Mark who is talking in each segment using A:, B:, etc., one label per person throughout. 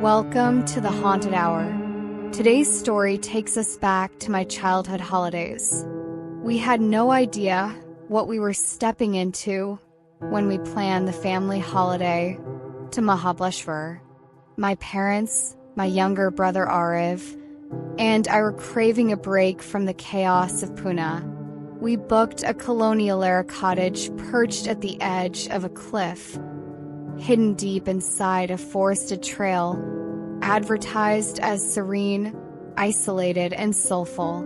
A: Welcome to the Haunted Hour. Today's story takes us back to my childhood holidays. We had no idea what we were stepping into when we planned the family holiday to Mahabaleshwar. My parents, my younger brother Ariv, and I were craving a break from the chaos of Pune. We booked a colonial-era cottage perched at the edge of a cliff, hidden deep inside a forested trail, advertised as serene, isolated, and soulful.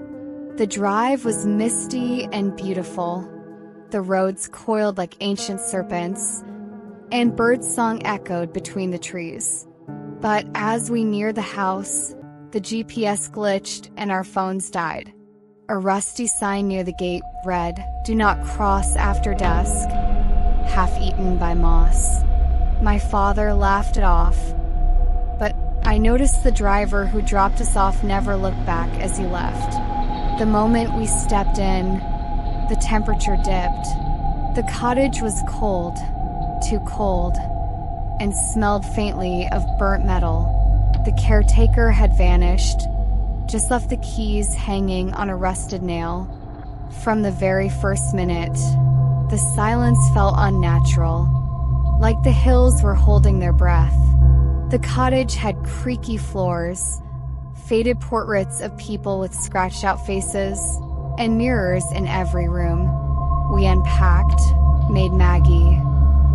A: The drive was misty and beautiful. The roads coiled like ancient serpents, and birdsong echoed between the trees. But as we neared the house, the GPS glitched and our phones died. A rusty sign near the gate read, "Do not cross after dusk," half-eaten by moss. My father laughed it off, but I noticed the driver who dropped us off never looked back as he left. The moment we stepped in, the temperature dipped. The cottage was cold, too cold, and smelled faintly of burnt metal. The caretaker had vanished, just left the keys hanging on a rusted nail. From the very first minute, the silence felt unnatural, like the hills were holding their breath. The cottage had creaky floors, faded portraits of people with scratched-out faces, and mirrors in every room. We unpacked, made Maggie,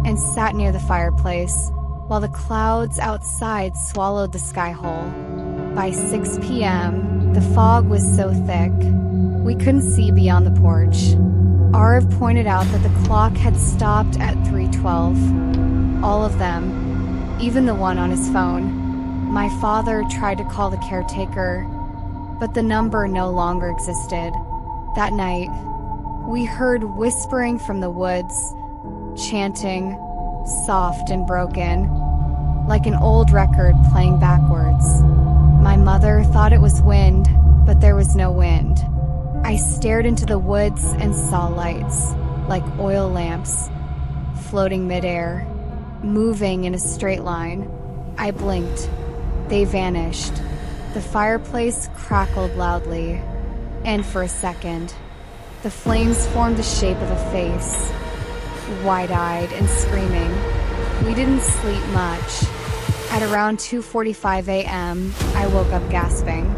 A: and sat near the fireplace, while the clouds outside swallowed the sky whole. By 6 p.m., the fog was so thick, we couldn't see beyond the porch. Ariv pointed out that the clock had stopped at 3:12. All of them, even the one on his phone. My father tried to call the caretaker, but the number no longer existed. That night, we heard whispering from the woods, chanting, soft and broken, like an old record playing backwards. My mother thought it was wind, but there was no wind. I stared into the woods and saw lights, like oil lamps, floating midair, moving in a straight line. I blinked. They vanished. The fireplace crackled loudly, and for a second, the flames formed the shape of a face, wide-eyed and screaming. We didn't sleep much. At around 2:45 a.m., I woke up gasping.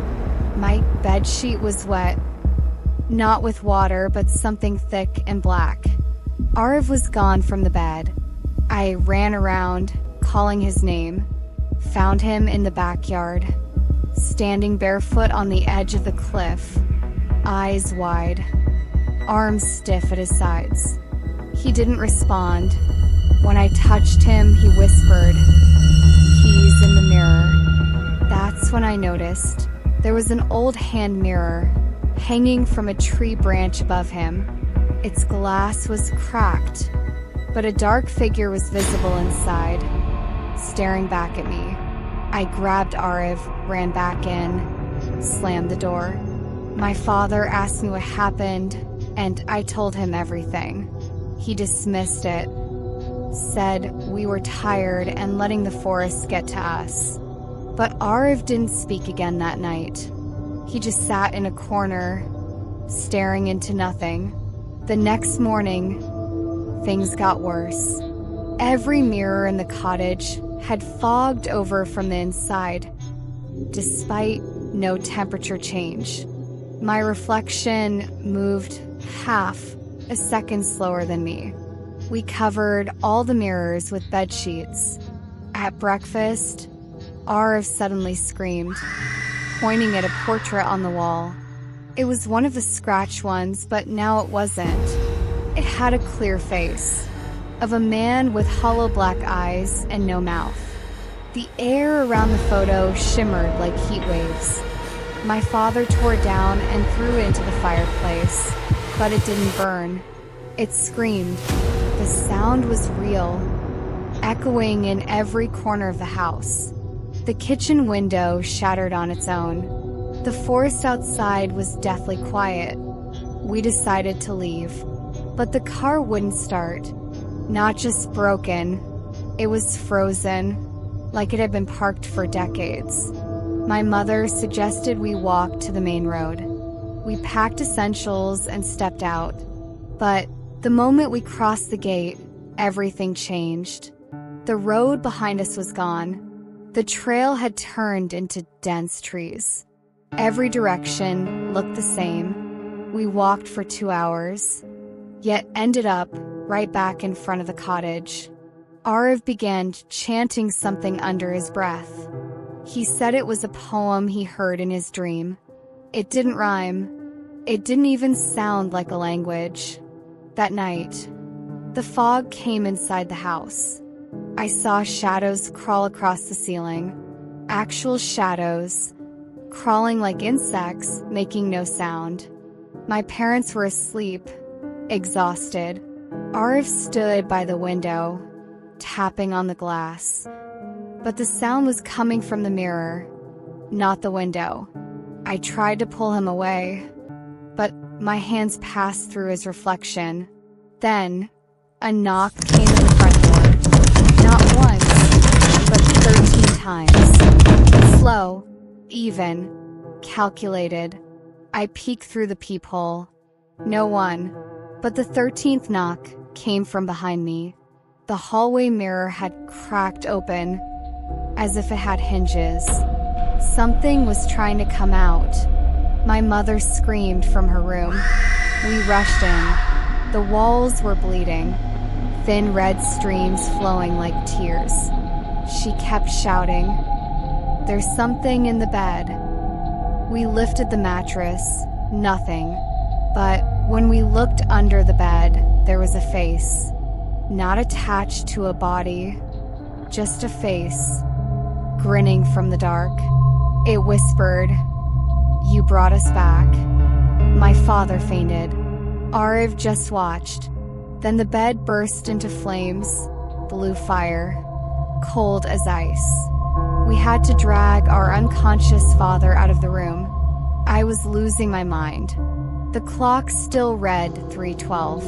A: My bedsheet was wet, not with water, but something thick and black. Ariv was gone from the bed. I ran around, calling his name, found him in the backyard, standing barefoot on the edge of the cliff, eyes wide, arms stiff at his sides. He didn't respond. When I touched him, he whispered, "He's in the mirror." That's when I noticed there was an old hand mirror hanging from a tree branch above him. Its glass was cracked, but a dark figure was visible inside, staring back at me. I grabbed Ariv, ran back in, slammed the door. My father asked me what happened, and I told him everything. He dismissed it, said we were tired and letting the forest get to us. But Ariv didn't speak again that night. He just sat in a corner, staring into nothing. The next morning, things got worse. Every mirror in the cottage had fogged over from the inside, despite no temperature change. My reflection moved half a second slower than me. We covered all the mirrors with bed sheets. At breakfast, Ariv suddenly screamed, pointing at a portrait on the wall. It was one of the scratched ones, but now it wasn't. It had a clear face, of a man with hollow black eyes and no mouth. The air around the photo shimmered like heat waves. My father tore it down and threw it into the fireplace, but it didn't burn. It screamed. The sound was real, echoing in every corner of the house. The kitchen window shattered on its own. The forest outside was deathly quiet. We decided to leave, but the car wouldn't start. Not just broken, it was frozen, like it had been parked for decades. My mother suggested we walk to the main road. We packed essentials and stepped out. But the moment we crossed the gate, everything changed. The road behind us was gone. The trail had turned into dense trees. Every direction looked the same. We walked for 2 hours, yet ended up right back in front of the cottage. Arav began chanting something under his breath. He said it was a poem he heard in his dream. It didn't rhyme. It didn't even sound like a language. That night, the fog came inside the house. I saw shadows crawl across the ceiling. Actual shadows, crawling like insects, making no sound. My parents were asleep, exhausted. Arav stood by the window, tapping on the glass. But the sound was coming from the mirror, not the window. I tried to pull him away, but my hands passed through his reflection. Then, a knock came at the front door. Not once, but 13 times. Slow, even, calculated. I peeked through the peephole. No one. But the 13th knock came from behind me. The hallway mirror had cracked open, as if it had hinges. Something was trying to come out. My mother screamed from her room. We rushed in. The walls were bleeding, thin red streams flowing like tears. She kept shouting, "There's something in the bed." We lifted the mattress, nothing. But when we looked under the bed, there was a face. Not attached to a body, just a face, grinning from the dark. It whispered, "You brought us back." My father fainted. Arav just watched. Then the bed burst into flames, blue fire, cold as ice. We had to drag our unconscious father out of the room. I was losing my mind. The clock still read 3:12.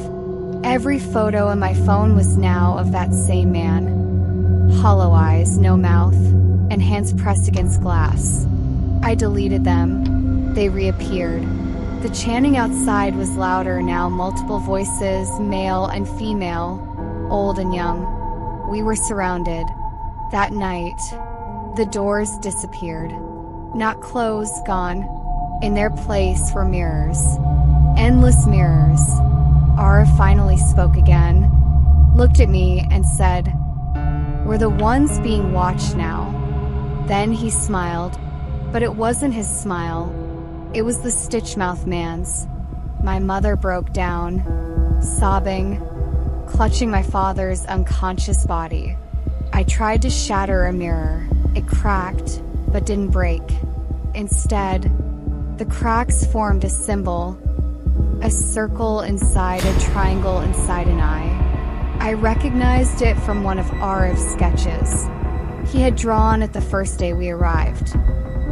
A: Every photo in my phone was now of that same man. Hollow eyes, no mouth, and hands pressed against glass. I deleted them. They reappeared. The chanting outside was louder now, multiple voices, male and female, old and young. We were surrounded. That night, the doors disappeared. Not closed, gone. In their place were mirrors. Endless mirrors. Ara finally spoke again, looked at me and said, "We're the ones being watched now." Then he smiled, but it wasn't his smile. It was the Stitchmouth man's. My mother broke down, sobbing, clutching my father's unconscious body. I tried to shatter a mirror. It cracked, but didn't break. Instead, the cracks formed a symbol, a circle inside a triangle inside an eye. I recognized it from one of Arav's sketches. He had drawn it the first day we arrived.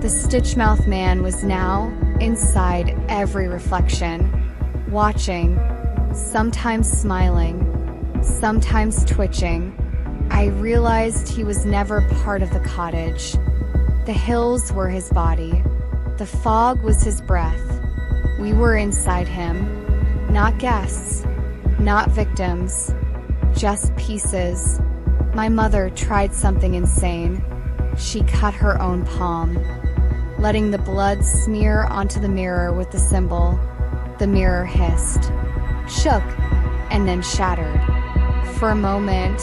A: The Stitchmouth man was now inside every reflection, watching, sometimes smiling, sometimes twitching. I realized he was never part of the cottage. The hills were his body. The fog was his breath. We were inside him. Not guests, not victims, just pieces. My mother tried something insane. She cut her own palm, letting the blood smear onto the mirror with the symbol. The mirror hissed, shook, and then shattered. For a moment,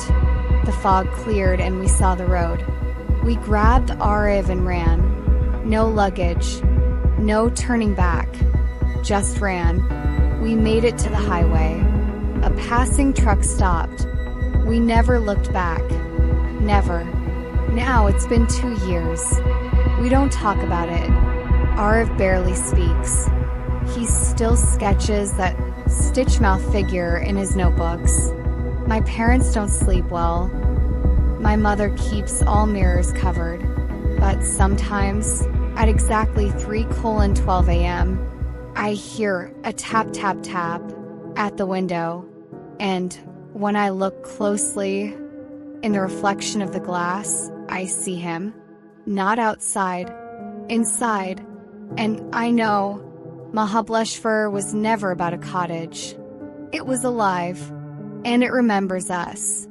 A: the fog cleared and we saw the road. We grabbed Arav and ran. No luggage, no turning back, just ran. We made it to the highway. A passing truck stopped. We never looked back. Never. Now it's been 2 years. We don't talk about it. Arav barely speaks. He still sketches that Stitchmouth figure in his notebooks. My parents don't sleep well. My mother keeps all mirrors covered. But sometimes, at exactly 3:12 a.m., I hear a tap tap tap at the window. And when I look closely in the reflection of the glass, I see him. Not outside, inside. And I know Mahabaleshwar was never about a cottage. It was alive, and it remembers us.